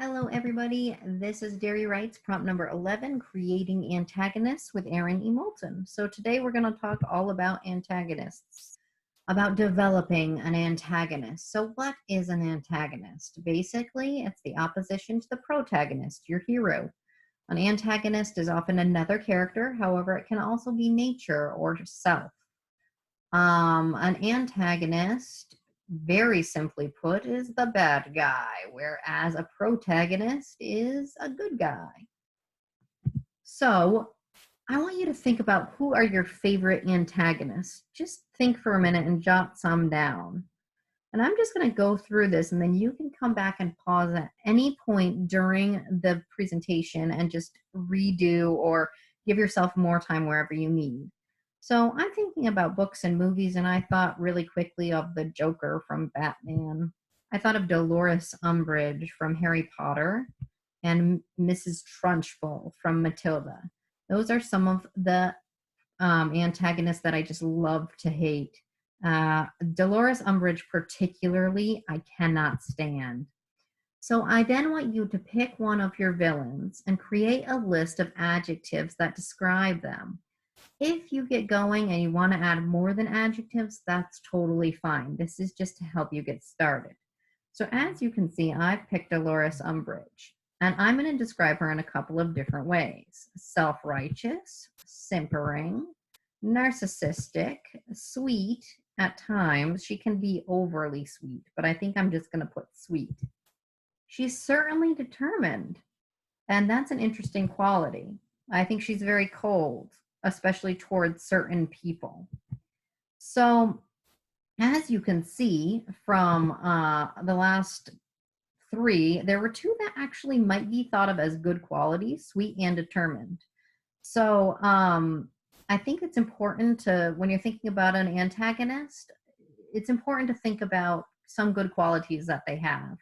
Hello, everybody. This is Derry Wright's prompt number 11, Creating Antagonists with Aaron E. Moulton. So today we're going to talk all about antagonists, about developing an antagonist. So what is an antagonist? Basically, it's the opposition to the protagonist, your hero. An antagonist is often another character. However, it can also be nature or self. An antagonist, very simply put, is the bad guy, whereas a protagonist is a good guy. So I want you to think about who are your favorite antagonists. Just think for a minute and jot some down. And I'm just going to go through this, and then you can come back and pause at any point during the presentation and just redo or give yourself more time wherever you need. So I'm thinking about books and movies, and I thought really quickly of the Joker from Batman. I thought of Dolores Umbridge from Harry Potter and Mrs. Trunchbull from Matilda. Those are some of the antagonists that I just love to hate. Dolores Umbridge particularly, I cannot stand. So I then want you to pick one of your villains and create a list of adjectives that describe them. If you get going and you want to add more than adjectives, that's totally fine. This is just to help you get started. So as you can see, I've picked Dolores Umbridge, and I'm going to describe her in a couple of different ways. Self-righteous, simpering, narcissistic, sweet. At times, she can be overly sweet, but I think I'm just going to put sweet. She's certainly determined, and that's an interesting quality. I think she's very cold, especially towards certain people. So as you can see from the last three, there were two that actually might be thought of as good qualities, sweet and determined. So I think it's important to, when you're thinking about an antagonist, it's important to think about some good qualities that they have,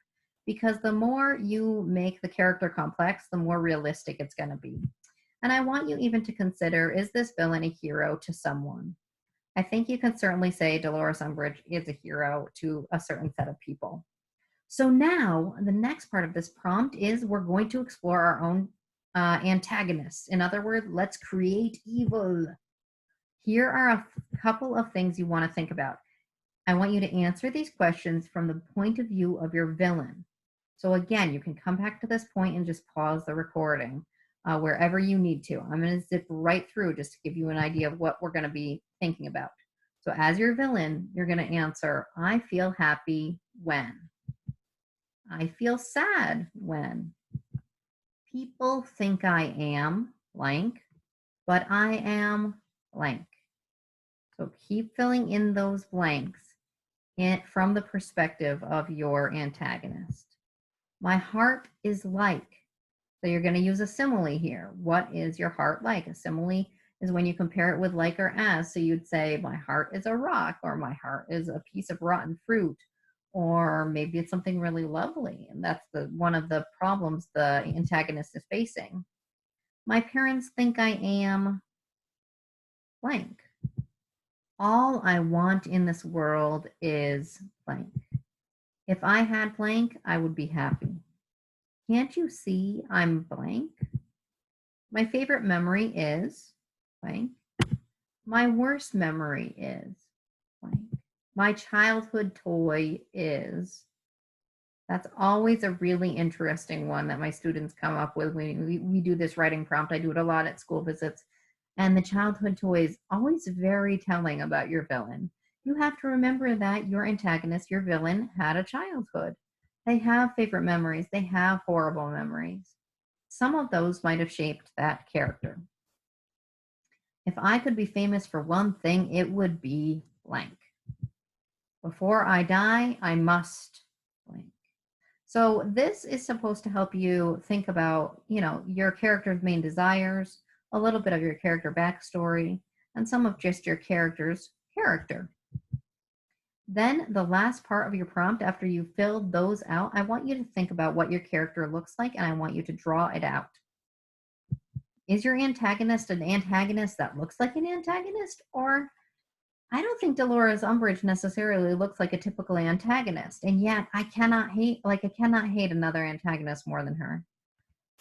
because the more you make the character complex, the more realistic it's going to be. And I want you even to consider, is this villain a hero to someone? I think you can certainly say Dolores Umbridge is a hero to a certain set of people. So now the next part of this prompt is we're going to explore our own antagonists. In other words, let's create evil. Here are a couple of things you want to think about. I want you to answer these questions from the point of view of your villain. So again, you can come back to this point and just pause the recording wherever you need to. I'm going to zip right through just to give you an idea of what we're going to be thinking about. So as your villain, you're going to answer, I feel happy when. I feel sad when. People think I am blank, but I am blank. So keep filling in those blanks from the perspective of your antagonist. My heart is like. So you're going to use a simile here. What is your heart like? A simile is when you compare it with like or as. So you'd say, my heart is a rock, or my heart is a piece of rotten fruit, or maybe it's something really lovely. And that's one of the problems the antagonist is facing. My parents think I am blank. All I want in this world is blank. If I had blank, I would be happy. Can't you see I'm blank? My favorite memory is blank. My worst memory is blank. My childhood toy is. That's always a really interesting one that my students come up with when we do this writing prompt. I do it a lot at school visits. And the childhood toy is always very telling about your villain. You have to remember that your antagonist, your villain, had a childhood. They have favorite memories. They have horrible memories. Some of those might have shaped that character. If I could be famous for one thing, it would be blank. Before I die, I must blank. So this is supposed to help you think about, your character's main desires, a little bit of your character backstory, and some of just your character's character. Then the last part of your prompt, after you filled those out, I want you to think about what your character looks like, and I want you to draw it out. Is your antagonist an antagonist that looks like an antagonist, or I don't think Dolores Umbridge necessarily looks like a typical antagonist, and yet I cannot hate another antagonist more than her.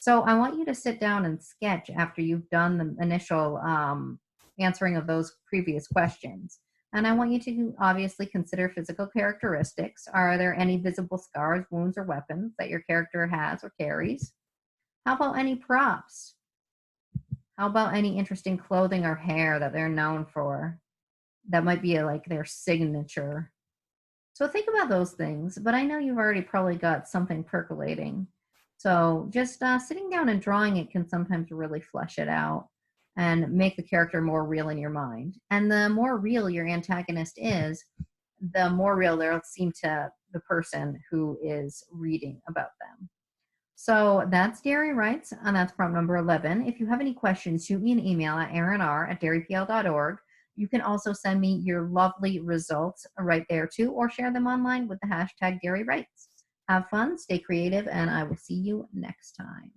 So I want you to sit down and sketch after you've done the initial answering of those previous questions. And I want you to obviously consider physical characteristics. Are there any visible scars, wounds, or weapons that your character has or carries? How about any props? How about any interesting clothing or hair that they're known for? That might be like their signature. So think about those things, but I know you've already probably got something percolating. So just sitting down and drawing it can sometimes really flesh it out and make the character more real in your mind. And the more real your antagonist is, the more real they'll seem to the person who is reading about them. So that's Dairy Rights, and that's prompt number 11. If you have any questions, shoot me an email at erinr@dairypl.org. You can also send me your lovely results right there too, or share them online with the hashtag Dairy Rights. Have fun, stay creative, and I will see you next time.